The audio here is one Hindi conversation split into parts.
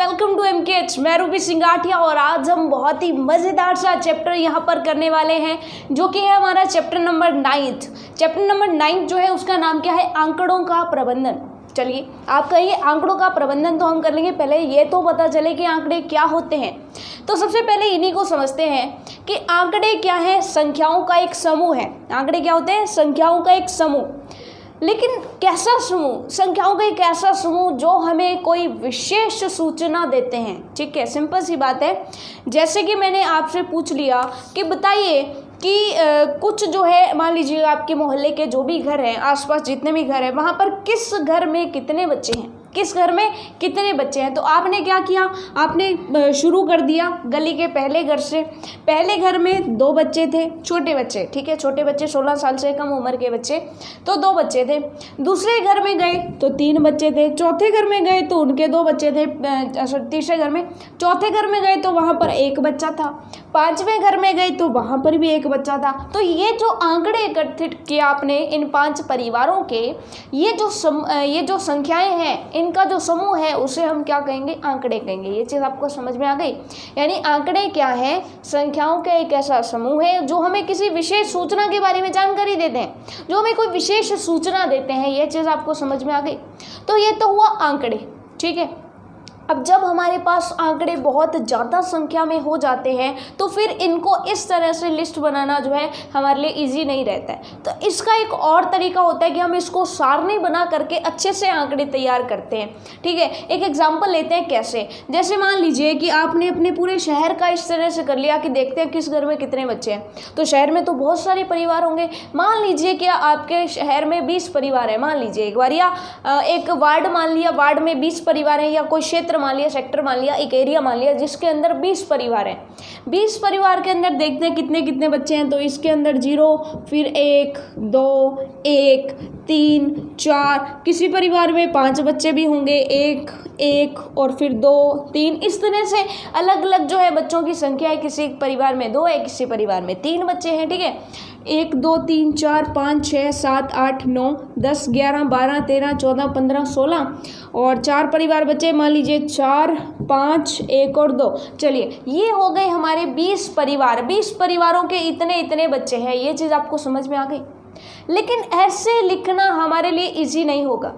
Welcome to MKH। मैं रूबी सिंगाठिया और आज हम बहुत ही मज़ेदार सा चैप्टर यहाँ पर करने वाले हैं जो कि है हमारा चैप्टर नंबर 9। चैप्टर नंबर 9 जो है उसका नाम क्या है, आंकड़ों का प्रबंधन। चलिए आप कहिए आंकड़ों का प्रबंधन तो हम कर लेंगे, पहले ये तो पता चले कि आंकड़े क्या होते हैं। तो सबसे पहले इन्हीं को समझते हैं कि आंकड़े क्या है, संख्याओं का एक समूह है। आंकड़े क्या होते हैं, संख्याओं का एक समूह। लेकिन कैसा समूह, संख्याओं का एक ऐसा समूह जो हमें कोई विशेष सूचना देते हैं। ठीक है, सिंपल सी बात है। जैसे कि मैंने आपसे पूछ लिया कि बताइए कि कुछ जो है, मान लीजिए आपके मोहल्ले के जो भी घर हैं, आसपास जितने भी घर हैं, वहाँ पर किस घर में कितने बच्चे हैं, किस घर में कितने बच्चे हैं। तो आपने क्या किया, आपने शुरू कर दिया गली के पहले घर से। पहले घर में 2 बच्चे थे, छोटे बच्चे, ठीक है, छोटे बच्चे 16 साल से कम उम्र के बच्चे, तो 2 बच्चे थे। दूसरे घर में गए तो 3 बच्चे थे। चौथे घर में गए तो उनके 2 बच्चे थे। तीसरे घर में, चौथे घर में गए तो वहाँ पर 1 बच्चा था। 5वें घर में गए तो वहाँ पर भी 1 बच्चा था। तो ये जो आंकड़े एकत्रित किए आपने इन 5 परिवारों के, ये जो संख्याएं हैं, इनका जो समूह है उसे हम क्या कहेंगे, आंकड़े कहेंगे। ये चीज़ आपको समझ में आ गई। यानी आंकड़े क्या है, संख्याओं का एक ऐसा समूह है जो हमें किसी विशेष सूचना के बारे में जानकारी देते हैं, जो हमें कोई विशेष सूचना देते हैं। ये चीज़ आपको समझ में आ गई। तो ये तो हुआ आंकड़े, ठीक है। अब जब हमारे पास आंकड़े बहुत ज़्यादा संख्या में हो जाते हैं तो फिर इनको इस तरह से लिस्ट बनाना जो है हमारे लिए इजी नहीं रहता है। तो इसका एक और तरीका होता है कि हम इसको सारणी बना करके अच्छे से आंकड़े तैयार करते हैं। ठीक है, एक एग्जांपल लेते हैं कैसे। जैसे मान लीजिए कि आपने अपने पूरे शहर का इस तरह से कर लिया कि देखते हैं किस घर में कितने बच्चे हैं। तो शहर में तो बहुत सारे परिवार होंगे। मान लीजिए कि आपके शहर में 20 परिवार है, मान लीजिए एक बार, या एक वार्ड मान लिया, वार्ड में 20 परिवार हैं, या कोई क्षेत्र मान लिया, सेक्टर मान लिया, एक एरिया मान लिया जिसके अंदर 20 परिवार हैं। 20 परिवार के अंदर देखते हैं कितने कितने बच्चे हैं। तो इसके अंदर 0, फिर 1, 2, 1, 3, 4, किसी परिवार में 5 बच्चे भी होंगे, 1, 1 और फिर 2, 3, इस तरह से अलग अलग जो है बच्चों की संख्या है। किसी परिवार में 2 है, किसी परिवार में 3 बच्चे हैं। ठीक है, 1, 2, 3, 4, 5, 6, 7, 8, 9, 10, 11, 12, 13, 14, 15, 16 और 4 परिवार बचे, मान लीजिए 4, 5, 1 और 2। चलिए ये हो गए हमारे 20 परिवार। 20 परिवारों के इतने इतने बच्चे हैं। ये चीज़ आपको समझ में आ गई। लेकिन ऐसे लिखना हमारे लिए इजी नहीं होगा।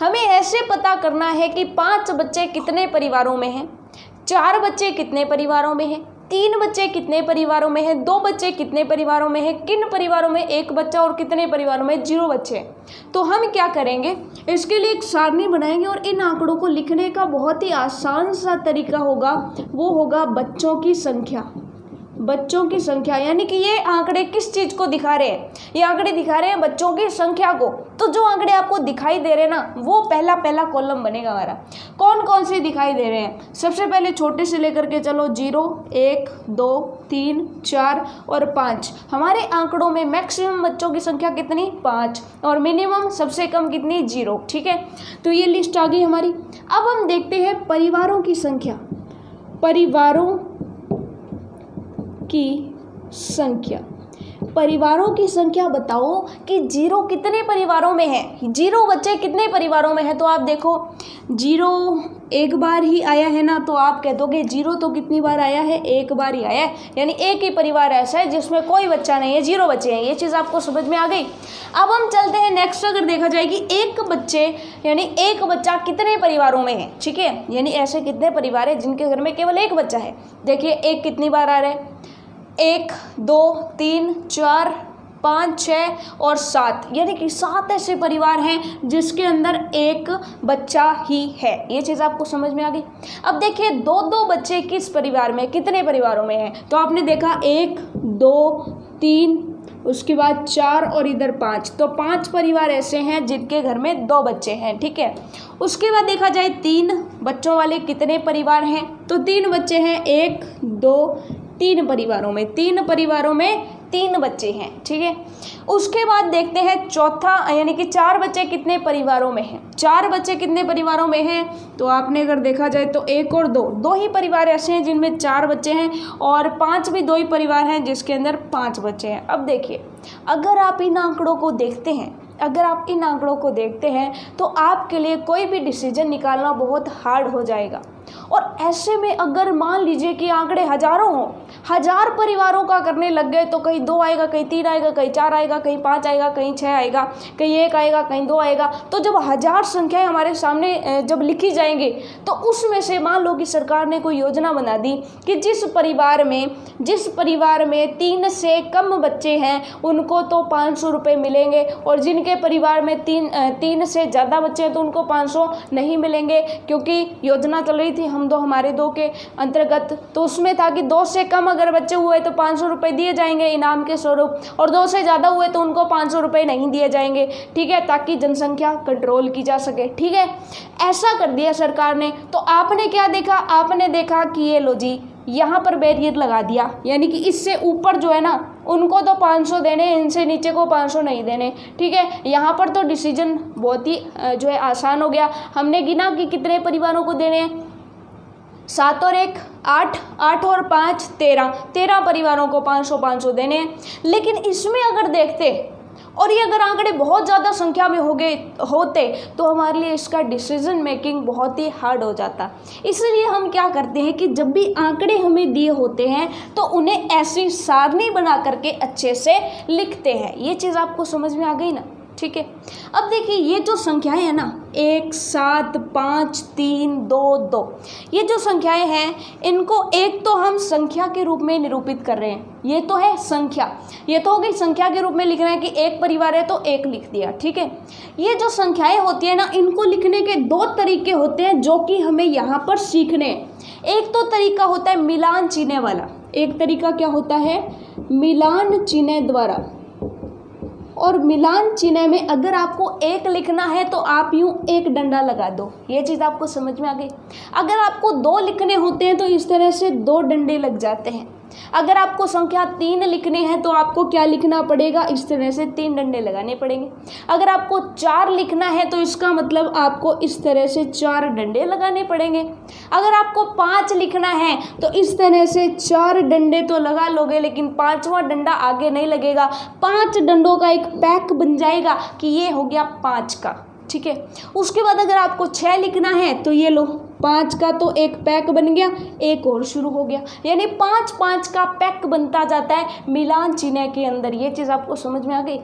हमें ऐसे पता करना है कि 5 बच्चे कितने परिवारों में हैं, 4 बच्चे कितने परिवारों में हैं, 3 बच्चे कितने परिवारों में हैं, 2 बच्चे कितने परिवारों में हैं, किन परिवारों में 1 बच्चा और कितने परिवारों में 0 बच्चे हैं। तो हम क्या करेंगे, इसके लिए एक सारणी बनाएंगे और इन आंकड़ों को लिखने का बहुत ही आसान सा तरीका होगा, वो होगा बच्चों की संख्या। बच्चों की संख्या, यानी कि ये आंकड़े किस चीज़ को दिखा रहे हैं, ये आंकड़े दिखा रहे हैं बच्चों की संख्या को। तो जो आंकड़े आपको दिखाई दे रहे हैं ना, वो पहला कॉलम बनेगा हमारा। कौन कौन से दिखाई दे रहे हैं, सबसे पहले छोटे से लेकर के चलो 0, 1, 2, 3, 4 और 5। हमारे आंकड़ों में मैक्सिमम बच्चों की संख्या कितनी, 5, और मिनिमम सबसे कम कितनी, 0। ठीक है, तो ये लिस्ट आ गई हमारी। अब हम देखते हैं परिवारों की संख्या। परिवारों की संख्या, परिवारों की संख्या बताओ कि 0 कितने परिवारों में है, 0 बच्चे कितने परिवारों में है। तो आप देखो 0 एक बार ही आया है ना, तो आप कह दोगे 0 तो कितनी बार आया है, 1 बार ही आया है। यानी एक ही परिवार ऐसा है जिसमें कोई बच्चा नहीं है, 0 बच्चे हैं। ये चीज़ आपको समझ में आ गई। अब हम चलते हैं नेक्स्ट। अगर देखा जाए कि 1 बच्चे यानी 1 बच्चा कितने परिवारों में है, ठीक है, यानी ऐसे कितने परिवार है जिनके घर में केवल 1 बच्चा है। देखिए 1 कितनी बार आ रहा है, 1, 2, 3, 4, 5, 6 और 7, यानी कि 7 ऐसे परिवार हैं जिसके अंदर 1 बच्चा ही है। ये चीज़ आपको समझ में आ गई। अब देखिए 2-2 बच्चे किस परिवार में, कितने परिवारों में हैं। तो आपने देखा 1, 2, 3, उसके बाद 4 और इधर 5, तो 5 परिवार ऐसे हैं जिनके घर में 2 बच्चे हैं। ठीक है, उसके बाद देखा जाए 3 बच्चों वाले कितने परिवार हैं, तो 3 बच्चे हैं, 1, 2, 3 परिवारों में, 3 परिवारों में 3 बच्चे हैं। ठीक है, उसके बाद देखते हैं चौथा, यानी कि 4 बच्चे कितने परिवारों में हैं। 4 बच्चे कितने परिवारों में हैं, तो आपने अगर देखा जाए तो 1 और 2 ही परिवार ऐसे हैं जिनमें 4 बच्चे हैं, और 5 भी 2 ही परिवार हैं जिसके अंदर 5 बच्चे हैं। अब देखिए अगर आप इन आंकड़ों को देखते हैं, अगर आप इन आंकड़ों को देखते हैं तो आपके लिए कोई भी डिसीजन निकालना बहुत हार्ड हो जाएगा। और ऐसे में अगर मान लीजिए कि आंकड़े हजारों हों, 1000 परिवारों का करने लग गए तो कहीं 2 आएगा, कहीं 3 आएगा, कहीं 4 आएगा, कहीं 5 आएगा, कहीं 6 आएगा, कहीं 1 आएगा, कहीं 2 आएगा। तो जब 1000 संख्याएं हमारे सामने जब लिखी जाएंगी तो उसमें से मान लो कि सरकार ने कोई योजना बना दी कि जिस परिवार में 3 से कम बच्चे हैं उनको तो 500 रुपये मिलेंगे, और जिनके परिवार में 3 से ज़्यादा बच्चे हैं तो उनको 500 नहीं मिलेंगे, क्योंकि योजना चल रही थी हम दो हमारे दो के अंतर्गत। तो उसमें था कि 2 से कम अगर बच्चे हुए तो 500 रुपये दिए जाएंगे इनाम के स्वरूप, और 2 से ज़्यादा हुए तो उनको 500 रुपये नहीं दिए जाएंगे, ठीक है, ताकि जनसंख्या कंट्रोल की जा सके, ठीक है। ऐसा कर दिया सरकार ने। तो आपने क्या देखा, आपने देखा कि ये लो जी यहाँ पर बैरियर लगा दिया, यानी कि इससे ऊपर जो है ना उनको तो 500 देने, इनसे नीचे को 500 नहीं देने, ठीक है। यहाँ पर तो डिसीजन बहुत ही जो है आसान हो गया। हमने गिना कि कितने परिवारों को देने हैं, 7 और 1 8, 8 और 5 13 परिवारों को 500 देने हैं। लेकिन इसमें अगर देखते और ये अगर आंकड़े बहुत ज़्यादा संख्या में होते तो हमारे लिए इसका डिसीजन मेकिंग बहुत ही हार्ड हो जाता। इसलिए हम क्या करते हैं कि जब भी आंकड़े हमें दिए होते हैं तो उन्हें ऐसी सारणी बना करके अच्छे से लिखते हैं। ये चीज़ आपको समझ में आ गई ना, ठीक है। अब देखिए ये जो संख्याएं हैं ना 1 7 5 3 2 2, ये जो संख्याएं हैं इनको एक तो हम संख्या के रूप में निरूपित कर रहे हैं, ये तो है संख्या, ये तो हो गई संख्या के रूप में लिख रहे हैं कि एक परिवार है तो 1 लिख दिया, ठीक है। ये जो संख्याएं होती है ना इनको लिखने के 2 तरीके होते हैं जो कि हमें यहाँ पर सीखने हैं। एक तो तरीका होता है मिलान चिन्ह वाला, एक तरीका क्या होता है मिलान चिन्ह द्वारा, और मिलान चिन्ह में अगर आपको 1 लिखना है तो आप यूँ 1 डंडा लगा दो। ये चीज़ आपको समझ में आ गई। अगर आपको 2 लिखने होते हैं तो इस तरह से 2 डंडे लग जाते हैं। अगर आपको संख्या 3 लिखनी है तो आपको क्या लिखना पड़ेगा, इस तरह से 3 डंडे लगाने पड़ेंगे। अगर आपको 4 लिखना है तो इसका मतलब आपको इस तरह से 4 डंडे लगाने पड़ेंगे। अगर आपको 5 लिखना है तो इस तरह से 4 डंडे तो लगा लोगे, लेकिन 5वां डंडा आगे नहीं लगेगा। 5 डंडों का एक पैक बन जाएगा कि ये हो गया 5 का, ठीक है। उसके बाद अगर आपको 6 लिखना है तो ये लो 5 का तो एक पैक बन गया, एक और शुरू हो गया, यानी 5 का पैक बनता जाता है मिलान चिन्ह के अंदर। ये चीज़ आपको समझ में आ गई।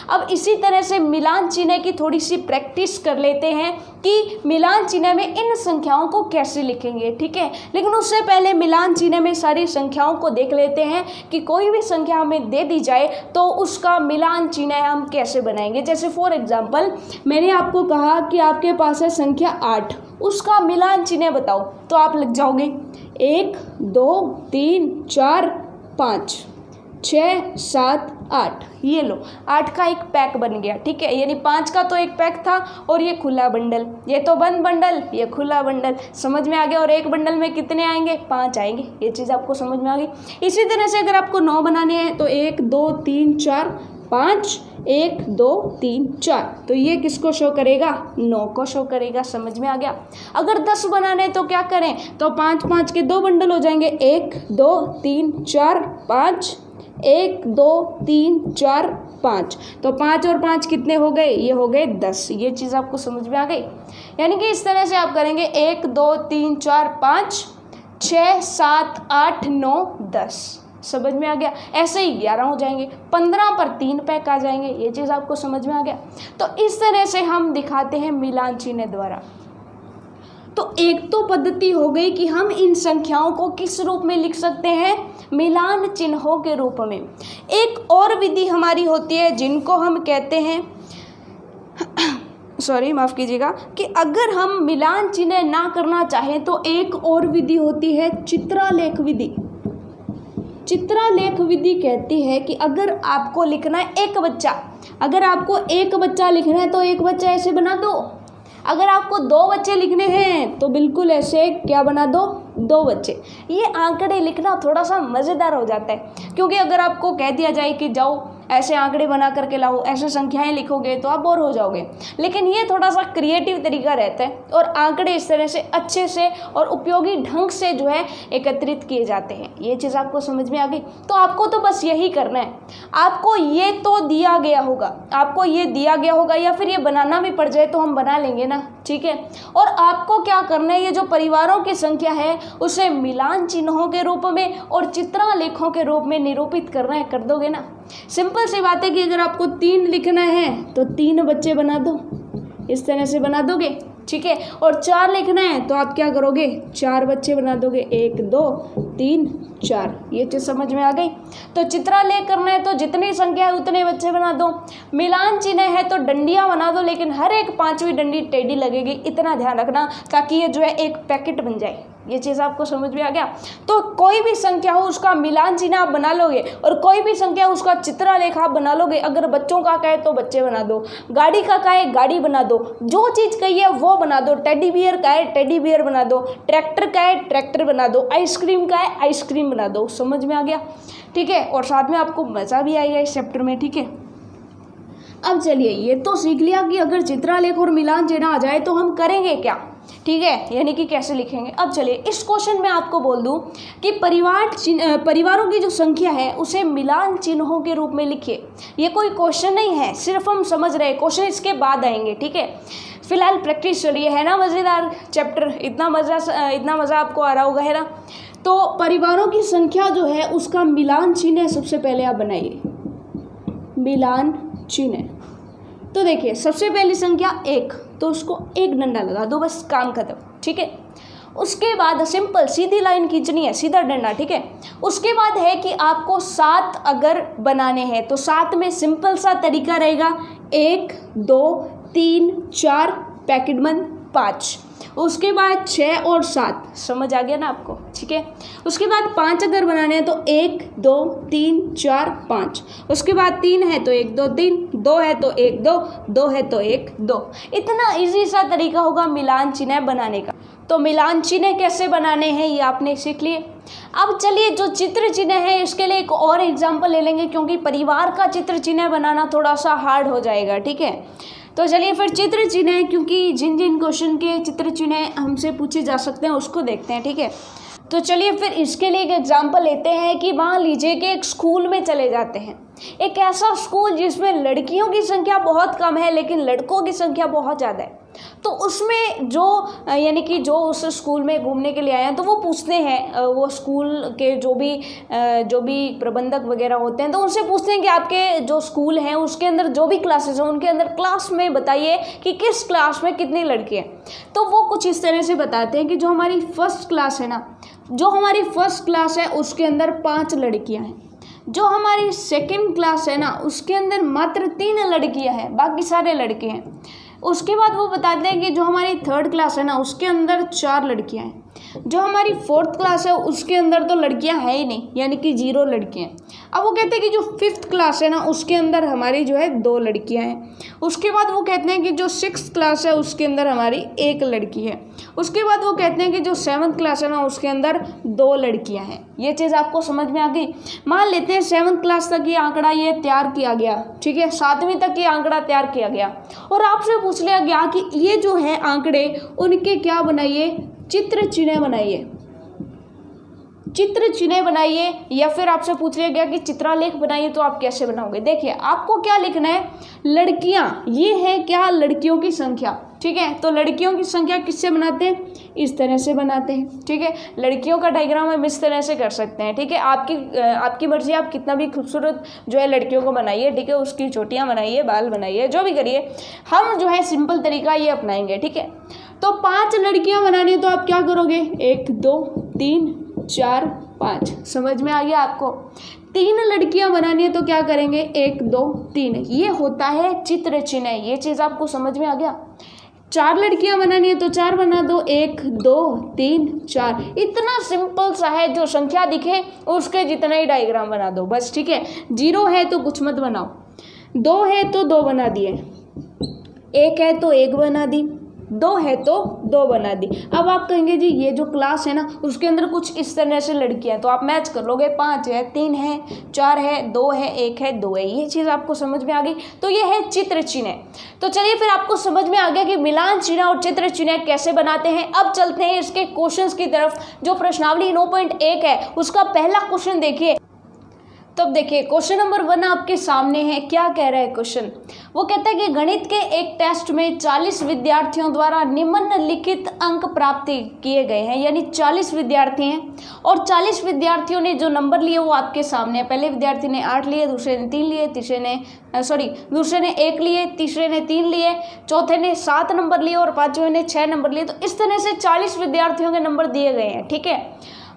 अब इसी तरह से मिलान चिन्ह की थोड़ी सी प्रैक्टिस कर लेते हैं कि मिलान चिन्ह में इन संख्याओं को कैसे लिखेंगे, ठीक है। लेकिन उससे पहले मिलान चिन्ह में सारी संख्याओं को देख लेते हैं कि कोई भी संख्या हमें दे दी जाए तो उसका मिलान चिन्ह हम कैसे बनाएंगे। जैसे फॉर एग्जाम्पल मैंने आपको कहा कि आपके पास है संख्या 8, उसका मिलान चिन्ह बताओ, तो आप लग जाओगे 1 2 3 4 5 6 7 8, ये लो 8 का एक पैक बन गया, ठीक है। यानी 5 का तो एक पैक था और ये खुला बंडल, ये तो बंद बंडल, ये खुला बंडल, समझ में आ गया। और एक बंडल में कितने आएंगे, 5 आएंगे। ये चीज़ आपको समझ में आ गई। इसी तरह से अगर आपको 9 बनाने हैं तो 1 2 3 4 5 1 2 3 4, तो ये किसको शो करेगा, 9 को शो करेगा। समझ में आ गया। अगर 10 बनाने तो क्या करें, तो 5 के 2 बंडल हो जाएंगे, 1 2 3 4 5 1 2 3 4 5, तो 5 और 5 कितने हो गए, ये हो गए 10। ये चीज़ आपको समझ में आ गई। यानी कि इस तरह से आप करेंगे 1 2 3 4 5 6 7 8 9 10, समझ में आ गया। ऐसे ही 11 हो जाएंगे, 15 पर 3 पैक आ जाएंगे। ये चीज़ आपको समझ में आ गया। तो इस तरह से हम दिखाते हैं मिलान चिन्ह द्वारा। तो एक तो पद्धति हो गई कि हम इन संख्याओं को किस रूप में लिख सकते हैं, मिलान चिन्हों के रूप में। एक और विधि हमारी होती है जिनको हम कहते हैं माफ़ कीजिएगा, कि अगर हम मिलान चिन्ह ना करना चाहें तो एक और विधि होती है चित्रालेख विधि। चित्रालेख विधि कहती है कि अगर आपको लिखना है एक बच्चा, अगर आपको एक बच्चा लिखना है तो एक बच्चा ऐसे बना दो। अगर आपको 2 बच्चे लिखने हैं तो बिल्कुल ऐसे क्या बना दो, 2 बच्चे। ये आंकड़े लिखना थोड़ा सा मज़ेदार हो जाता है, क्योंकि अगर आपको कह दिया जाए कि जाओ ऐसे आंकड़े बना करके लाओ, ऐसे संख्याएं लिखोगे तो आप बोर हो जाओगे। लेकिन ये थोड़ा सा क्रिएटिव तरीका रहता है और आंकड़े इस तरह से अच्छे से और उपयोगी ढंग से जो है एकत्रित किए जाते हैं। ये चीज़ आपको समझ में आ गई? तो आपको तो बस यही करना है, आपको ये तो दिया गया होगा, आपको ये दिया गया होगा या फिर ये बनाना भी पड़ जाए तो हम बना लेंगे ना, ठीक है। और आपको क्या करना है, ये जो परिवारों की संख्या है उसे मिलान चिन्हों के रूप में और चित्रालेखों के रूप में निरूपित करना है, कर दोगे ना। सिंपल सी बात है कि अगर आपको 3 लिखना है तो 3 बच्चे बना दो, इस तरह से बना दोगे, ठीक है। और 4 लिखना है तो आप क्या करोगे, 4 बच्चे बना दोगे, 1 2 3 4। ये चीज़ समझ में आ गई? तो चित्रालेख करना है तो जितनी संख्या है उतने बच्चे बना दो। मिलान चिन्ह है तो डंडियाँ बना दो, लेकिन हर एक 5वीं डंडी टेढ़ी लगेगी, इतना ध्यान रखना, ताकि ये जो है एक पैकेट बन जाए। ये चीज़ आपको समझ में आ गया? तो कोई भी संख्या हो उसका मिलान चिन्ह आप बना लोगे और कोई भी संख्या उसका चित्रलेख आप बना लोगे। अगर बच्चों का कहे तो बच्चे बना दो, गाड़ी का कहे गाड़ी बना दो, जो चीज़ कही है वो बना दो। टेडी बियर का है टेडी बियर बना दो, ट्रैक्टर का है ट्रैक्टर बना दो, आइसक्रीम का है आइसक्रीम बना दो। समझ में आ गया? ठीक है। और साथ में आपको मज़ा भी आएगा इस चैप्टर में, ठीक है। अब चलिए, ये तो सीख लिया कि अगर चित्रलेख और मिलान चिन्ह आ जाए तो हम करेंगे क्या, ठीक है, यानी कि कैसे लिखेंगे। अब चलिए, इस क्वेश्चन में आपको बोल दूं कि परिवारों की जो संख्या है उसे मिलान चिन्हों के रूप में लिखिए। ये कोई क्वेश्चन नहीं है, सिर्फ हम समझ रहे हैं, क्वेश्चन इसके बाद आएंगे, ठीक है। फिलहाल प्रैक्टिस चलिए, है ना मज़ेदार चैप्टर, इतना मज़ा आपको आ रहा होगा, है ना। तो परिवारों की संख्या जो है उसका मिलान चिन्ह सबसे पहले आप बनाइए, मिलान चिन्ह। तो देखिए, सबसे पहली संख्या 1, तो उसको 1 डंडा लगा दो, बस काम खत्म, ठीक है। उसके बाद सिंपल सीधी लाइन खींचनी है, सीधा डंडा, ठीक है। उसके बाद है कि आपको 7 अगर बनाने हैं तो 7 में सिंपल सा तरीका रहेगा, 1 2 3 4 पैकेट बंद 5। उसके बाद 6 और 7, समझ आ गया ना आपको, ठीक है। उसके बाद 5 अगर बनाने हैं तो 1 2 3 4 5। उसके बाद 3 है तो 1 2 3, 2 है तो 1 2, 2 है तो 1 2। इतना इजी सा तरीका होगा मिलान चिन्ह बनाने का। तो मिलान चिन्ह कैसे बनाने हैं ये आपने सीख लिए। अब चलिए, जो चित्र चिन्ह है इसके लिए एक और एग्जाम्पल ले लेंगे, क्योंकि परिवार का चित्र चिन्ह बनाना थोड़ा सा हार्ड हो जाएगा, ठीक है। तो चलिए फिर चित्र चिन्ह है, क्योंकि जिन जिन क्वेश्चन के चित्र चिन्ह हमसे पूछे जा सकते हैं उसको देखते हैं, ठीक है। तो चलिए फिर इसके लिए एक एग्जाम्पल लेते हैं कि मान लीजिए कि एक स्कूल में चले जाते हैं, एक ऐसा स्कूल जिसमें लड़कियों की संख्या बहुत कम है लेकिन लड़कों की संख्या बहुत ज़्यादा है। तो उसमें जो यानी कि जो उस स्कूल में घूमने के लिए आए हैं तो वो पूछते हैं, वो स्कूल के जो भी प्रबंधक वगैरह होते हैं तो उनसे पूछते हैं कि आपके जो स्कूल हैं उसके अंदर जो भी क्लासेस हैं उनके अंदर क्लास में बताइए कि किस क्लास में कितनी लड़की हैं। तो वो कुछ इस तरह से बताते हैं कि जो हमारी फर्स्ट क्लास है ना, जो हमारी फर्स्ट क्लास है उसके अंदर 5 लड़कियाँ हैं। जो हमारी सेकंड क्लास है ना उसके अंदर मात्र 3 लड़कियां हैं, बाकी सारे लड़के हैं। उसके बाद वो बताते हैं कि जो हमारी थर्ड क्लास है ना उसके अंदर 4 लड़कियां हैं। जो हमारी फोर्थ क्लास है उसके अंदर तो लड़कियां हैं ही नहीं, यानी कि 0 लड़कियां हैं। अब वो कहते हैं कि जो 5th क्लास है ना उसके अंदर हमारी जो है 2 लड़कियां हैं। उसके बाद वो कहते हैं कि जो 6th क्लास है उसके अंदर हमारी 1 लड़की है। उसके बाद वो कहते हैं कि जो 7th क्लास है ना उसके अंदर 2 लड़कियां हैं। ये चीज़ आपको समझ में आ गई। मान लेते हैं 7th क्लास तक ये आंकड़ा ये तैयार किया गया, ठीक है, 7वीं तक ये आंकड़ा तैयार किया गया और आपसे पूछ लिया गया कि ये जो है आंकड़े उनके क्या बनाइए, चित्र चिन्ह बनाइए, चित्र चिन्ह बनाइए, या फिर आपसे पूछ लिया गया कि चित्रालेख बनाइए, तो आप कैसे बनाओगे। देखिए आपको क्या लिखना है, लड़कियां, ये है क्या, लड़कियों की संख्या, ठीक है। तो लड़कियों की संख्या किससे बनाते हैं, इस तरह से बनाते हैं, ठीक है। लड़कियों का डायग्राम हम इस तरह से कर सकते हैं, ठीक है। आपकी मर्जी, आप कितना भी खूबसूरत जो है लड़कियों को बनाइए, ठीक है, उसकी चोटियाँ बनाइए, बाल बनाइए, जो भी करिए, हम जो है सिंपल तरीका ये अपनाएंगे, ठीक है। तो 5 लड़कियां बनानी है तो आप क्या करोगे, 1 2 3 4 5, समझ में आ गया आपको। 3 लड़कियां बनानी है तो क्या करेंगे, 1 2 3, ये होता है चित्र चिन्ह। ये चीज़ आपको समझ में आ गया। 4 लड़कियां बनानी है तो 4 बना दो, 1 2 3 4। इतना सिंपल सा है, जो संख्या दिखे उसके जितना ही डायग्राम बना दो बस, ठीक है। 0 है तो कुछ मत बनाओ, 2 है तो 2 बना दिए, 1 है तो 1 बना दी, 2 है तो 2 बना दी। अब आप कहेंगे जी ये जो क्लास है ना उसके अंदर कुछ इस तरह से लड़कियां हैं, तो आप मैच कर लोगे, 5 है, 3 है, 4 है, 2 है, 1 है, 2 है। ये चीज़ आपको समझ में आ गई। तो ये है चित्र चिन्ह। तो चलिए फिर आपको समझ में आ गया कि मिलान चिन्ह और चित्र चिन्ह कैसे बनाते हैं। अब चलते हैं इसके क्वेश्चंस की तरफ। जो प्रश्नावली 9.1 है उसका पहला क्वेश्चन देखिए। तो अब देखिए क्वेश्चन नंबर 1 आपके सामने है। क्या कह रहा है क्वेश्चन? वो कहता है कि गणित के एक टेस्ट में 40 विद्यार्थियों द्वारा निम्नलिखित अंक प्राप्त किए गए हैं। यानी 40 विद्यार्थी हैं और 40 विद्यार्थियों ने जो नंबर लिए वो आपके सामने है। पहले विद्यार्थी ने 8 लिए, दूसरे ने 3 लिए, दूसरे ने 1 लिए, तीसरे ने 3 लिए, चौथे ने 7 नंबर लिए और पांचवें ने 6 नंबर लिए। तो इस तरह से 40 विद्यार्थियों के नंबर दिए गए हैं। ठीक है,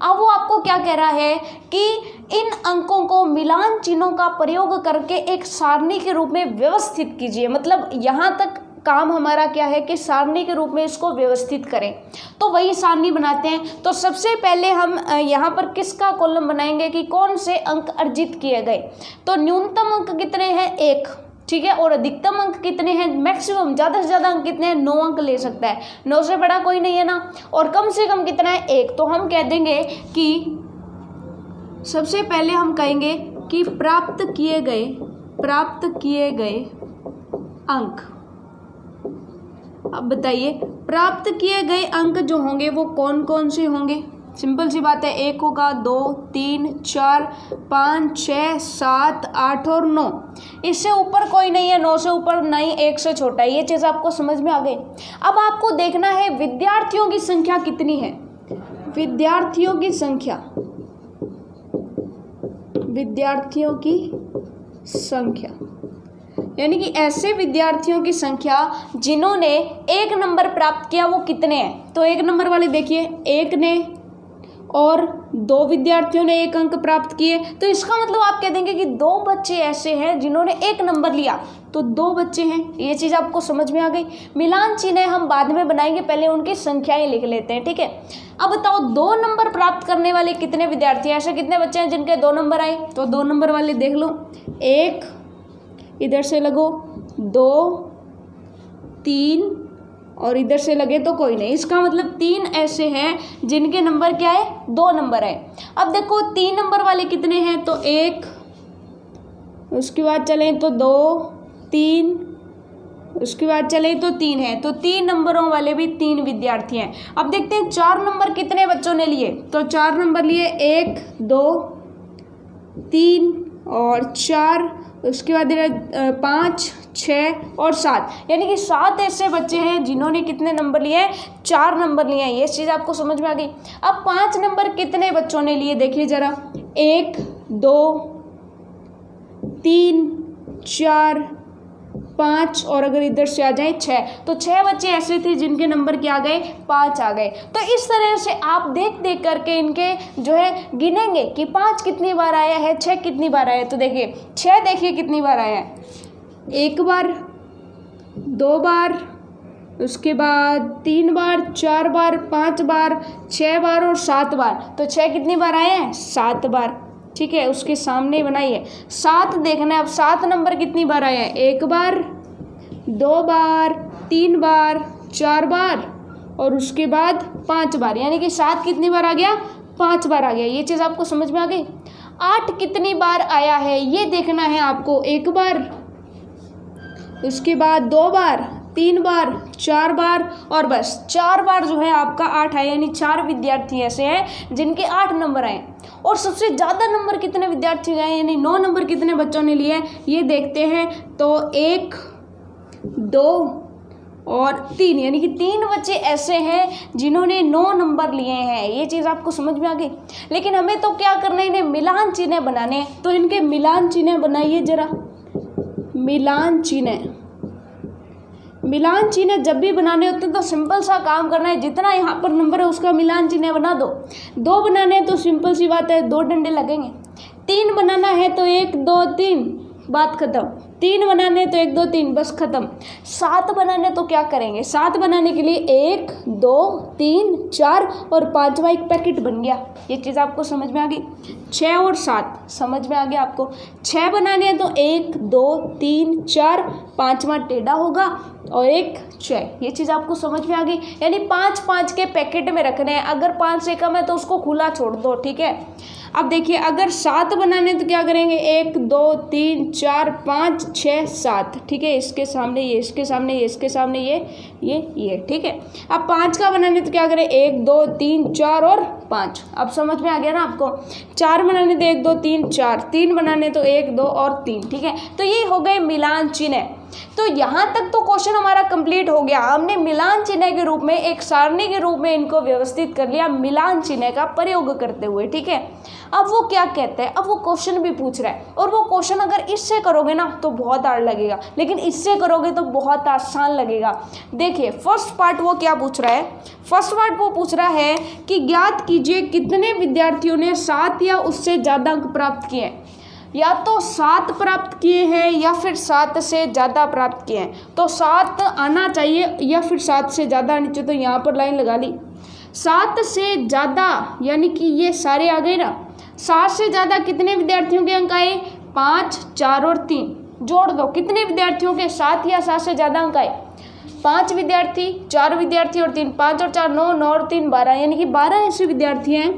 अब वो आपको क्या कह रहा है कि इन अंकों को मिलान चिन्हों का प्रयोग करके एक सारणी के रूप में व्यवस्थित कीजिए। मतलब यहाँ तक काम हमारा क्या है कि सारणी के रूप में इसको व्यवस्थित करें। तो वही सारणी बनाते हैं। तो सबसे पहले हम यहाँ पर किसका कॉलम बनाएंगे कि कौन से अंक अर्जित किए गए। तो न्यूनतम अंक कितने हैं? 1। ठीक है, और अधिकतम अंक कितने हैं? मैक्सिमम ज़्यादा से ज़्यादा अंक कितने हैं? 9 अंक ले सकता है। 9 से बड़ा कोई नहीं है ना। और कम से कम कितना है? 1। तो हम कह देंगे कि सबसे पहले हम कहेंगे कि प्राप्त किए गए अंक। अब बताइए प्राप्त किए गए अंक जो होंगे वो कौन कौन से होंगे? सिंपल सी बात है, 1 होगा, 2, 3, 4, 5, 6, 7, 8 और 9। इससे ऊपर कोई नहीं है, 9 से ऊपर नहीं, 1 से छोटा है। ये चीज़ आपको समझ में आ गई। अब आपको देखना है विद्यार्थियों की संख्या कितनी है। विद्यार्थियों की संख्या यानी कि ऐसे विद्यार्थियों की संख्या जिन्होंने 1 नंबर प्राप्त किया वो कितने हैं। तो 1 नंबर वाले देखिए, 1 ने और 2 विद्यार्थियों ने 1 अंक प्राप्त किए। तो इसका मतलब आप कह देंगे कि 2 बच्चे ऐसे हैं जिन्होंने 1 नंबर लिया, तो 2 बच्चे हैं। ये चीज़ आपको समझ में आ गई। मिलान चिन्ह हम बाद में बनाएंगे, पहले उनकी संख्याएं लिख लेते हैं। ठीक है, अब बताओ 2 नंबर प्राप्त करने वाले कितने विद्यार्थी हैं? ऐसे कितने बच्चे हैं जिनके 2 नंबर आए? तो 2 नंबर वाले देख लो, 1 इधर से लगो, 2, 3 और इधर से लगे तो कोई नहीं। इसका मतलब 3 ऐसे हैं जिनके नंबर क्या है? 2 नंबर है। अब देखो 3 नंबर वाले कितने हैं? तो 1, उसके बाद चलें तो 2, 3, उसके बाद चले तो 3 है। तो 3 नंबरों वाले भी 3 विद्यार्थी हैं। अब देखते हैं 4 नंबर कितने बच्चों ने लिए। तो 4 नंबर लिए 1, 2, 3 और 4, उसके बाद 5, 6 और 7, यानी कि 7 ऐसे बच्चे हैं जिन्होंने कितने नंबर लिए हैं? 4 नंबर लिए हैं। ये चीज़ आपको समझ में आ गई। अब 5 नंबर कितने बच्चों ने लिए देखिए ज़रा, 1, 2, 3, 4, 5 और अगर इधर से आ जाए 6, तो 6 बच्चे ऐसे थे जिनके नंबर क्या आ गए? 5 आ गए। तो इस तरह से आप देख देख करके इनके जो है गिनेंगे कि 5 कितनी बार आया है, 6 कितनी बार आया है। तो देखिए 6 देखिए कितनी बार आया है, 1 बार, 2 बार, उसके बाद 3 बार, 4 बार, 5 बार, 6 बार और 7 बार। तो 6 कितनी बार आए हैं? 7 बार। ठीक है, उसके सामने बनाइए 7 देखना है। अब 7 नंबर कितनी बार आया है? 1 बार, 2 बार, 3 बार, 4 बार और उसके बाद 5 बार, यानी कि 7 कितनी बार आ गया? 5 बार आ गया। ये चीज़ आपको समझ में आ गई। 8 कितनी बार आया है ये देखना है आपको, 1 बार, उसके बाद 2 बार, 3 बार, 4 बार और बस 4 बार जो है आपका 8 है। यानी 4 विद्यार्थी ऐसे हैं जिनके 8 नंबर आए। और सबसे ज़्यादा नंबर कितने विद्यार्थी गए, यानी 9 नंबर कितने बच्चों ने लिए ये देखते हैं। तो 1, 2 और 3, यानी कि 3 बच्चे ऐसे हैं जिन्होंने 9 नंबर लिए हैं। ये चीज़ आपको समझ में आ गई। लेकिन हमें तो क्या करना है, इन्हें मिलान चिन्ह बनाने हैं। तो इनके मिलान चिन्ह बनाइए ज़रा। मिलान चिन्ह जब भी बनाने होते हैं तो सिंपल सा काम करना है, जितना यहाँ पर नंबर है उसका मिलान चिन्ह बना दो। 2 बनाने हैं तो सिंपल सी बात है, 2 डंडे लगेंगे। 3 बनाना है तो 1, 2, 3, बात खत्म। 3 बनाने तो 1 2 3 बस खत्म। 7 बनाने तो क्या करेंगे, 7 बनाने के लिए 1 2 3 4 और 5वां एक पैकेट बन गया। ये चीज़ आपको समझ में आ गई। 6 और 7 समझ में आ गया आपको। 6 बनाने हैं तो 1 2 3 4, 5वां टेढ़ा होगा और एक 6। ये चीज़ आपको समझ में आ गई। यानी 5 के पैकेट में रखने हैं। अगर 5 से कम है तो उसको खुला छोड़ दो, ठीक है। अब देखिए अगर 7 बनाने तो क्या करेंगे, 1 2 3 4 5 6 7, ठीक है। इसके सामने ये, इसके सामने ये, इसके सामने ये, ठीक है। अब 5 का बनाने तो क्या करें, 1 2 3 4 और 5। अब समझ में आ गया ना आपको। 4 बनाने तो 1 2 3 4, 3 बनाने तो 1 2 और 3, ठीक है। तो ये हो गए मिलान चिन्ह। तो यहाँ तक तो क्वेश्चन हमारा कंप्लीट हो गया। हमने मिलान चिन्ह के रूप में, एक सारणी के रूप में इनको व्यवस्थित कर लिया मिलान चिन्ह का प्रयोग करते हुए, ठीक है। अब वो क्या कहते हैं, अब वो क्वेश्चन भी पूछ रहा है, और वो क्वेश्चन अगर इससे करोगे ना तो बहुत हार्ड लगेगा, लेकिन इससे करोगे तो बहुत आसान लगेगा। देखिए फर्स्ट पार्ट वो क्या पूछ रहा है, फर्स्ट पार्ट वो पूछ रहा है कि ज्ञात कीजिए कितने विद्यार्थियों ने 7 या उससे ज़्यादा अंक प्राप्त किए हैं। या तो 7 प्राप्त किए हैं या फिर 7 से ज़्यादा प्राप्त किए हैं। तो 7 आना चाहिए या फिर 7 से ज़्यादा आनी चाहिए। तो यहाँ पर लाइन लगा ली। 7 से ज़्यादा यानी कि ये सारे आ गए ना। 7 से ज़्यादा कितने विद्यार्थियों के अंक आए, 5 4 और 3। जोड़ दो कितने विद्यार्थियों के 7 या 7 से ज़्यादा अंक आए, 5 विद्यार्थी, 4 विद्यार्थी और 3, 5 और 4 9, 9 और 3 12, यानी कि 12 ऐसे विद्यार्थी हैं।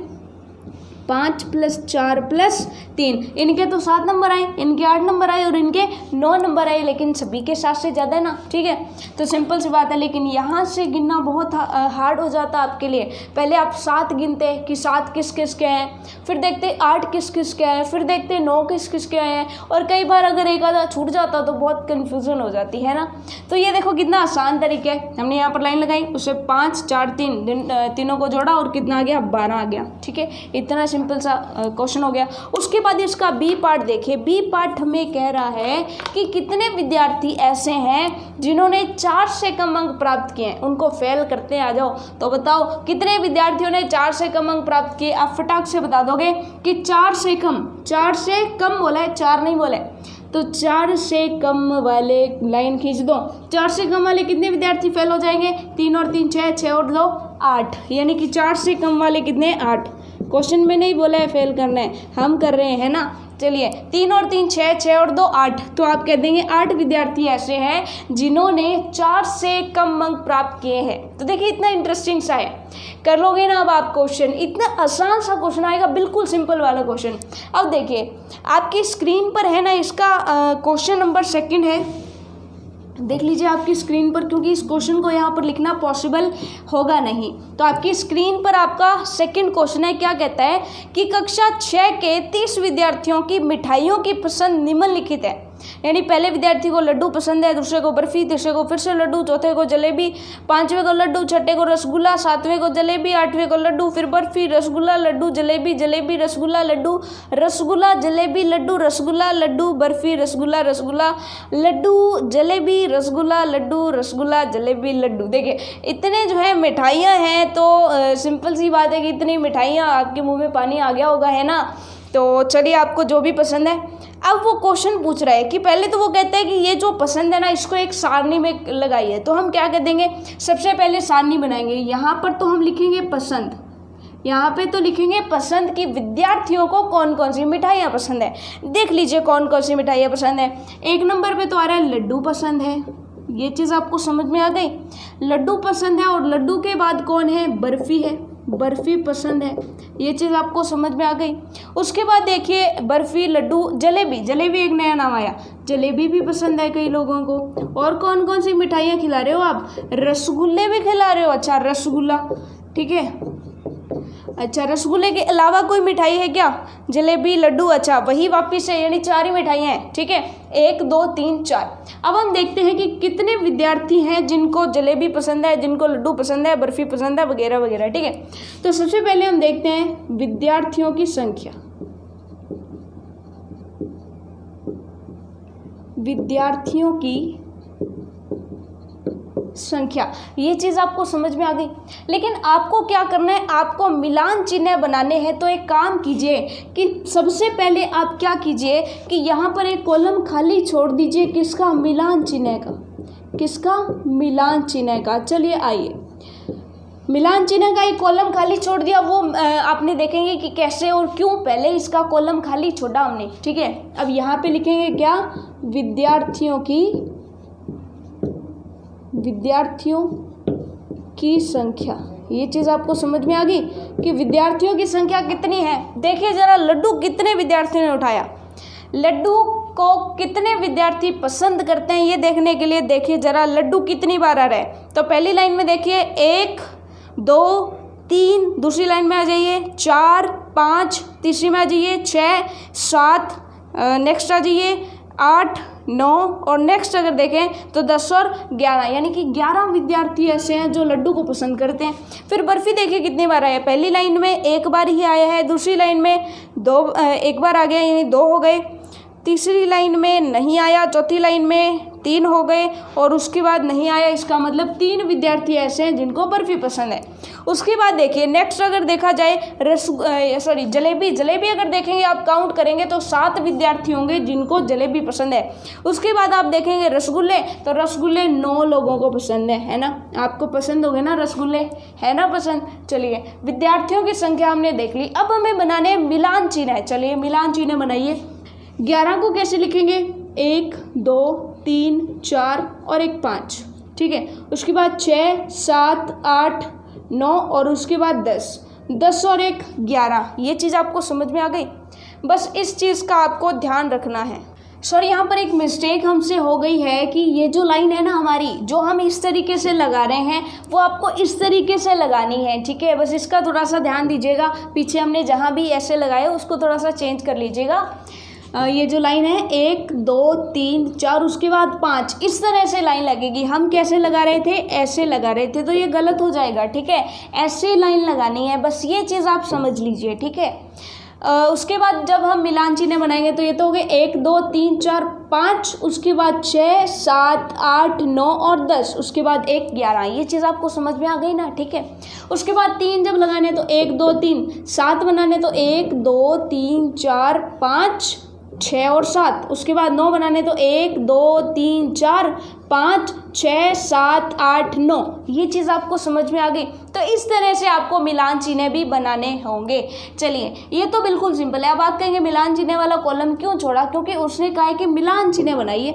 5 + 4 + 3, इनके तो 7 नंबर आए, इनके 8 नंबर आए और इनके 9 नंबर आए, लेकिन सभी के 7 से ज़्यादा है ना, ठीक है। तो सिंपल सी बात है, लेकिन यहाँ से गिनना बहुत हार्ड हो जाता आपके लिए। पहले आप 7 गिनते कि 7 किस किस के हैं, फिर देखते 8 किस किस के हैं, फिर देखते 9 किस किस के हैं, और कई बार अगर एक आधा छूट जाता तो बहुत कन्फ्यूज़न हो जाती है ना। तो ये देखो कितना आसान तरीका है। हमने यहाँ पर लाइन लगाई, उससे 5 4 3 तीनों को जोड़ा और कितना आ गया, 12 आ गया, ठीक है। इतना सिंपल सा क्वेश्चन हो गया। उसके बाद इसका बी पार्ट देखिए। बी पार्ट हमें कह रहा है कि कितने विद्यार्थी ऐसे हैं जिन्होंने 4 से कम अंक प्राप्त किए हैं, उनको फेल करते आ जाओ। तो बताओ कितने विद्यार्थियों ने 4 से कम अंक प्राप्त किए। आप फटाक से बता दोगे कि 4 से कम बोला है, 4 नहीं बोला है। तो 4 से कम वाले लाइन खींच दो। 4 से कम वाले कितने विद्यार्थी फेल हो जाएंगे, 3 और 3 6, 6 और 2 8, यानी कि 4 से कम वाले कितने, 8। क्वेश्चन में नहीं बोला है फेल करना है, हम कर रहे हैं ना। चलिए 3 और 3 6, 6 और 2 8, तो आप कह देंगे 8 विद्यार्थी ऐसे हैं जिन्होंने 4 से कम अंक प्राप्त किए हैं। तो देखिए इतना इंटरेस्टिंग सा है, कर लोगे ना अब आप क्वेश्चन। इतना आसान सा क्वेश्चन आएगा, बिल्कुल सिंपल वाला क्वेश्चन। अब देखिए आपकी स्क्रीन पर है ना, इसका क्वेश्चन नंबर 2 है, देख लीजिए आपकी स्क्रीन पर, क्योंकि इस क्वेश्चन को यहाँ पर लिखना पॉसिबल होगा नहीं। तो आपकी स्क्रीन पर आपका सेकंड क्वेश्चन है। क्या कहता है कि कक्षा 6 के 30 विद्यार्थियों की मिठाइयों की पसंद निम्नलिखित है। यानी पहले विद्यार्थी को लड्डू पसंद है, दूसरे को बर्फी, तीसरे को फिर से लड्डू, चौथे को जलेबी, 5वें को लड्डू, छठे को रसगुल्ला, 7वें को जलेबी, 8वें को लड्डू, फिर बर्फी, रसगुल्ला, लड्डू, जलेबी, जलेबी, रसगुल्ला, लड्डू, रसगुल्ला, जलेबी, लड्डू, रसगुल्ला, लड्डू, बर्फी, रसगुल्ला, रसगुल्ला, लड्डू, जलेबी, रसगुल्ला, लड्डू, रसगुल्ला, जलेबी, लड्डू। देखिए इतने जो है मिठाइयाँ हैं, तो सिंपल सी बात है कि इतनी मिठाइयाँ आपके मुँह में पानी आ गया होगा, है ना। तो चलिए आपको जो भी पसंद है। अब वो क्वेश्चन पूछ रहा है कि पहले तो वो कहते हैं कि ये जो पसंद है ना, इसको एक सारणी में लगाइए। तो हम क्या कर देंगे, सबसे पहले सारणी बनाएंगे। यहाँ पर तो हम लिखेंगे पसंद, यहाँ पे तो लिखेंगे पसंद की विद्यार्थियों को कौन कौन सी मिठाइयाँ पसंद है। देख लीजिए कौन कौन सी मिठाइयाँ पसंद है। 1 नंबर पे तो आ रहा है लड्डू पसंद है, ये चीज़ आपको समझ में आ गई। लड्डू पसंद है, और लड्डू के बाद कौन है, बर्फ़ी है, बर्फ़ी पसंद है, ये चीज़ आपको समझ में आ गई। उसके बाद देखिए बर्फ़ी, लड्डू, जलेबी, जलेबी एक नया नाम आया, जलेबी भी पसंद है कई लोगों को। और कौन कौन सी मिठाइयाँ खिला रहे हो आप, रसगुल्ले भी खिला रहे हो। अच्छा रसगुल्ला, ठीक है। अच्छा रसगुल्ले के अलावा कोई मिठाई है क्या, जलेबी, लड्डू, अच्छा वही वापिस है, यानी 4 ही मिठाइयाँ हैं, ठीक है। 1 2 3 4। अब हम देखते हैं कि कितने विद्यार्थी हैं जिनको जलेबी पसंद है, जिनको लड्डू पसंद है, बर्फ़ी पसंद है, वगैरह वगैरह, ठीक है। तो सबसे पहले हम देखते हैं विद्यार्थियों की संख्या। विद्यार्थियों की संख्या। ये चीज़ आपको समझ में आ गई। लेकिन आपको क्या करना है, आपको मिलान चिन्ह बनाने हैं। तो एक काम कीजिए कि सबसे पहले आप क्या कीजिए कि यहाँ पर एक कॉलम खाली छोड़ दीजिए। किसका? मिलान चिन्ह का। किसका? मिलान चिन्ह का। चलिए आइए, मिलान चिन्ह का एक कॉलम खाली छोड़ दिया। वो आपने देखेंगे कि कैसे और क्यों पहले इसका कॉलम खाली छोड़ा हमने। ठीक है, अब यहाँ पे लिखेंगे क्या? विद्यार्थियों की संख्या। ये चीज़ आपको समझ में आ गई कि विद्यार्थियों की संख्या कितनी है। देखिए जरा, लड्डू कितने विद्यार्थियों ने उठाया, लड्डू को कितने विद्यार्थी पसंद करते हैं, ये देखने के लिए देखिए जरा लड्डू कितनी बार आ रहा है। तो पहली लाइन में देखिए 1 2 3, दूसरी लाइन में आ जाइए 4 5, तीसरी में आ जाइए 6 7, नेक्स्ट आ जाइए 8 9, और नेक्स्ट अगर देखें तो 10 और 11, यानी कि 11 विद्यार्थी ऐसे हैं जो लड्डू को पसंद करते हैं। फिर बर्फ़ी देखिए कितनी बार आया, पहली लाइन में एक बार ही आया है, दूसरी लाइन में एक बार आ गया यानी 2 हो गए, तीसरी लाइन में नहीं आया, चौथी लाइन में 3 हो गए, और उसके बाद नहीं आया। इसका मतलब 3 विद्यार्थी ऐसे हैं जिनको बर्फ़ी पसंद है। उसके बाद देखिए नेक्स्ट अगर देखा जाए जलेबी अगर देखेंगे आप काउंट करेंगे तो 7 विद्यार्थी होंगे जिनको जलेबी पसंद है। उसके बाद आप देखेंगे रसगुल्ले, तो रसगुल्ले 9 लोगों को पसंद है ना? आपको पसंद होंगे ना रसगुल्ले, है ना पसंद? चलिए विद्यार्थियों की संख्या हमने देख ली। अब हमें बनाने मिलान चिन्ह। चलिए मिलान चिन्ह बनाइए। 11 को कैसे लिखेंगे? 1 2 3 4 और एक 5। ठीक है, उसके बाद 6 7 8 9 और उसके बाद 10 और एक 11। ये चीज़ आपको समझ में आ गई। बस इस चीज़ का आपको ध्यान रखना है। सॉरी, यहाँ पर एक मिस्टेक हमसे हो गई है कि ये जो लाइन है ना हमारी, जो हम इस तरीके से लगा रहे हैं वो आपको इस तरीके से लगानी है। ठीक है, बस इसका थोड़ा सा ध्यान दीजिएगा। पीछे हमने जहाँ भी ऐसे लगाए उसको थोड़ा सा चेंज कर लीजिएगा। ये जो लाइन है 1 2 3 4 उसके बाद 5, इस तरह से लाइन लगेगी। हम कैसे लगा रहे थे? ऐसे लगा रहे थे, तो ये गलत हो जाएगा। ठीक है, ऐसे लाइन लगानी है, बस ये चीज़ आप समझ लीजिए। ठीक है, उसके बाद जब हम मिलान चिन्ह बनाएंगे तो ये तो हो गए 1 2 3 4 5, उसके बाद 6 7 8 9 और 10, उसके बाद 1 11। ये चीज़ आपको समझ में आ गई ना? ठीक है, उसके बाद 3 जब लगाने तो 1 2 3, 7 बनाने तो 1 2 3 4 5 6 और 7, उसके बाद 9 बनाने तो 1 2 3 4 5 6 7 8 9। ये चीज़ आपको समझ में आ गई। तो इस तरह से आपको मिलान चिन्ह भी बनाने होंगे। चलिए, ये तो बिल्कुल सिंपल है। अब आप कहेंगे मिलान चिन्ह वाला कॉलम क्यों छोड़ा? क्योंकि उसने कहा है कि मिलान चिन्ह बनाइए।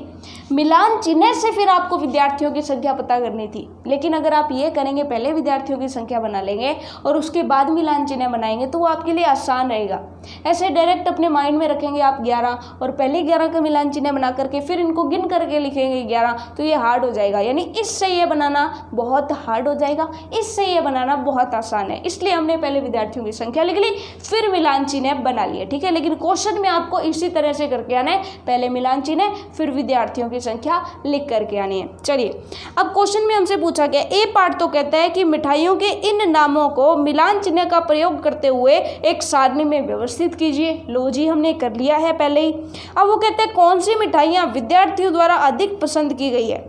मिलान चिन्ह से फिर आपको विद्यार्थियों की संख्या पता करनी थी। लेकिन अगर आप ये करेंगे पहले विद्यार्थियों की संख्या बना लेंगे और उसके बाद मिलान चिन्ह बनाएंगे तो वो आपके लिए आसान रहेगा। ऐसे डायरेक्ट अपने माइंड में रखेंगे आप 11 और पहले 11 का मिलान चिन्ह बना करके फिर इनको गिन करके लिखेंगे 11, तो ये हार्ड हो जाएगा। यानी इससे ये बनाना बहुत हार्ड हो जाएगा, इससे ये बनाना बहुत आसान है। इसलिए हमने पहले विद्यार्थियों की संख्या लिख ली, फिर मिलान चिन्ह बना लिए। ठीक है, लेकिन क्वेश्चन में आपको इसी तरह से करके आना है, पहले मिलान चिन्ह फिर विद्यार्थियों की संख्या लिख करके आनी है। चलिए, अब क्वेश्चन में हमसे पूछा गया, ए पार्ट तो कहता है कि मिठाइयों के इन नामों को मिलान चिन्ह का प्रयोग करते हुए एक सारणी में व्यवस्थित कीजिए। लो जी, हमने कर लिया है पहले ही। अब वो कहते हैं कौन सी मिठाइयाँ विद्यार्थियों द्वारा अधिक पसंद की गई है,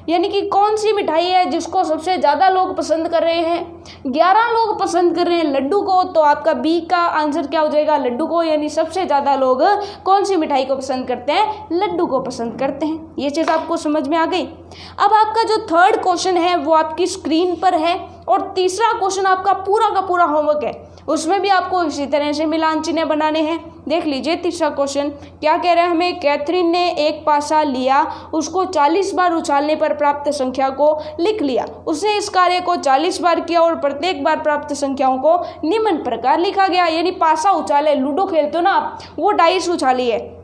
यानी कि कौन सी मिठाई है जिसको सबसे ज़्यादा लोग पसंद कर रहे हैं। 11 लोग पसंद कर रहे हैं लड्डू को, तो आपका बी का आंसर क्या हो जाएगा? लड्डू को। यानी सबसे ज़्यादा लोग कौन सी मिठाई को पसंद करते हैं? लड्डू को पसंद करते हैं। ये चीज़ आपको समझ में आ गई। अब आपका जो थर्ड क्वेश्चन है वो आपकी स्क्रीन पर है, और तीसरा क्वेश्चन आपका पूरा का पूरा होमवर्क है, उसमें भी आपको इसी तरह से मिलान चिन्ह बनाने हैं। देख लीजिए तीसरा क्वेश्चन क्या कह रहा है हमें। कैथरीन ने एक पासा लिया, उसको 40 बार उछालने पर प्राप्त संख्या को लिख लिया। उसने इस कार्य को 40 बार किया और प्रत्येक बार प्राप्त संख्याओं को निम्न प्रकार लिखा गया। यानी पासा उछाले, लूडो खेलते हो ना आप, वो डाइस उछाली है।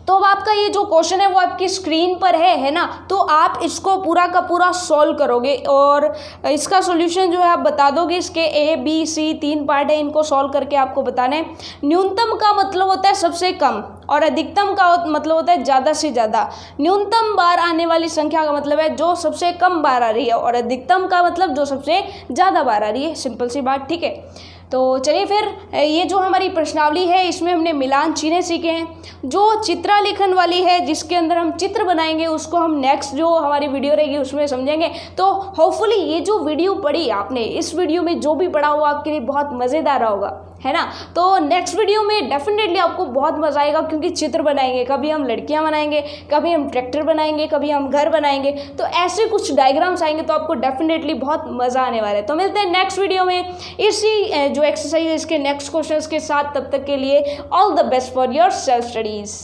तो अब आपका ये जो क्वेश्चन है वो आपकी स्क्रीन पर है ना? तो आप इसको पूरा का पूरा सॉल्व करोगे और इसका सॉल्यूशन जो है आप बता दोगे। इसके ए बी सी 3 पार्ट है, इनको सॉल्व करके आपको बताना है। न्यूनतम का मतलब होता है सबसे कम और अधिकतम का मतलब होता है ज़्यादा से ज़्यादा। न्यूनतम बार आने वाली संख्या का मतलब है जो सबसे कम बार आ रही है, और अधिकतम का मतलब जो सबसे ज़्यादा बार आ रही है। सिंपल सी बात, ठीक है। तो चलिए फिर ये जो हमारी प्रश्नावली है इसमें हमने मिलान चिन्ह सीखे हैं। जो चित्रालेखन वाली है जिसके अंदर हम चित्र बनाएंगे उसको हम नेक्स्ट जो हमारी वीडियो रहेगी उसमें समझेंगे। तो होपफुली ये जो वीडियो पढ़ी आपने, इस वीडियो में जो भी पढ़ा हुआ आपके लिए बहुत मज़ेदार होगा, है ना। तो नेक्स्ट वीडियो में डेफिनेटली आपको बहुत मज़ा आएगा क्योंकि चित्र बनाएंगे, कभी हम लड़कियां बनाएंगे, कभी हम ट्रैक्टर बनाएंगे, कभी हम घर बनाएंगे। तो ऐसे कुछ डायग्राम्स आएंगे तो आपको डेफिनेटली बहुत मज़ा आने वाला है। तो मिलते हैं नेक्स्ट वीडियो में इसी जो एक्सरसाइज है इसके नेक्स्ट क्वेश्चंस के साथ। तब तक के लिए all the best for your self studies.